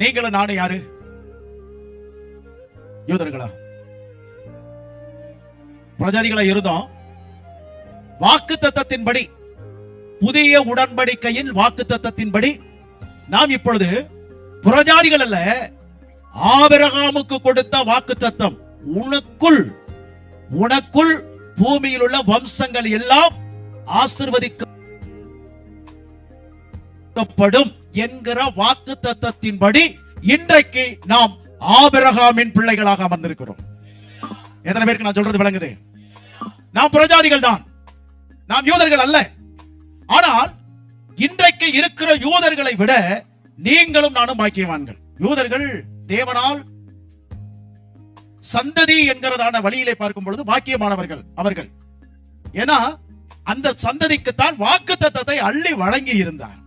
நீங்களும் நானும் யாரு? யூதர்களா? பிரஜாதிகளா இருந்தோம். வாக்குத்தத்தத்தின்படி, புதிய உடன்படிக்கையின் வாக்குத்தத்தத்தின்படி நாம் இப்பொழுது புறஜாதிகள் அல்ல. ஆபிரகாமுக்கு கொடுத்த வாக்குத்தத்தம், உனக்குள் பூமியில் உள்ள வம்சங்கள் எல்லாம் ஆசீர்வதிக்கப்படும் என்கிற வாக்குத்தத்தத்தின்படி இன்றைக்கு நாம் ஆபிரகாமின் பிள்ளைகளாக அமர்ந்திருக்கிறோம். எத்தனை பேருக்கு நான் சொல்றது விளங்குது? நாம் புறஜாதிகள் தான், நாம் யூதர்கள் அல்ல. ஆனால் இன்றைக்கு இருக்கிற யூதர்களை விட நீங்களும் நானும் பாக்கியவான்கள். யூதர்கள் தேவனால் சந்ததி என்கிறதான வழியிலே பார்க்கும் பொழுது பாக்கியமானவர்கள் அவர்கள். ஏன்னா அந்த சந்ததிக்குத்தான் வாக்குத்தத்தத்தை அள்ளி வழங்கி இருந்தார்.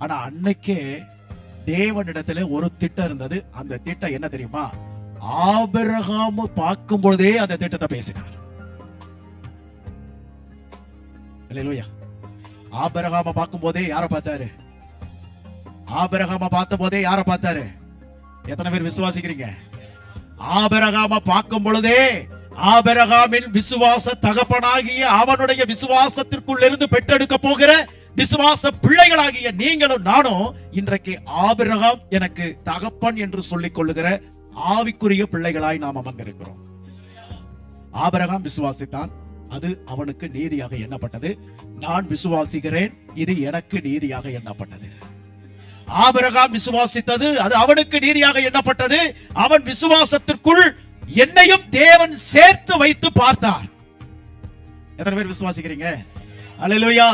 ஆனா அன்னைக்கே தேவனிடத்துல ஒரு திட்டம் இருந்தது. அந்த திட்டம் என்ன தெரியுமா? ஆபிரகாம் பார்க்கும் பொழுதே அந்த திட்டத்தை பேசினார். அல்லேலூயா. ஆபிரகாம பார்க்கும் போதே யாரை பார்த்தாரு? ஆபிரகாம பார்த்த போதே யாரை பார்த்தாரு? எத்தனை பேர் விசுவாசிக்கிறீங்க? ஆபிரகாம பார்க்கும் பொழுதே ஆபிரகாமின் விசுவாச தகப்பனாகிய அவனுடைய விசுவாசத்திற்குள் இருந்து பெற்றெடுக்க போகிற விசுவாச பிள்ளைகளாகிய நீங்களும் நானும் இன்றைக்கு ஆபிரகாம் எனக்கு தகப்பன் என்று சொல்லிக் கொள்ளுகிற ஆவிக்குரிய பிள்ளைகளாய் நாம் அமர்ந்திருக்கிறோம். ஆபிரகாம் விசுவாசித்தான், அது அவனுக்கு நீதியாக எண்ணப்பட்டது. நான் விசுவாசிக்கிறேன், இது எனக்கு நீதியாக எண்ணப்பட்டது. ஆபிரகாம் விசுவாசித்தது, அது அவனுக்கு நீதியாக எண்ணப்பட்டது. அவன் விசுவாசத்திற்குள் என்னையும் தேவன் சேர்த்து வைத்து பார்த்தார். எத்தனை பேர் விசுவாசிக்கிறீங்க? அல்லேலூயா.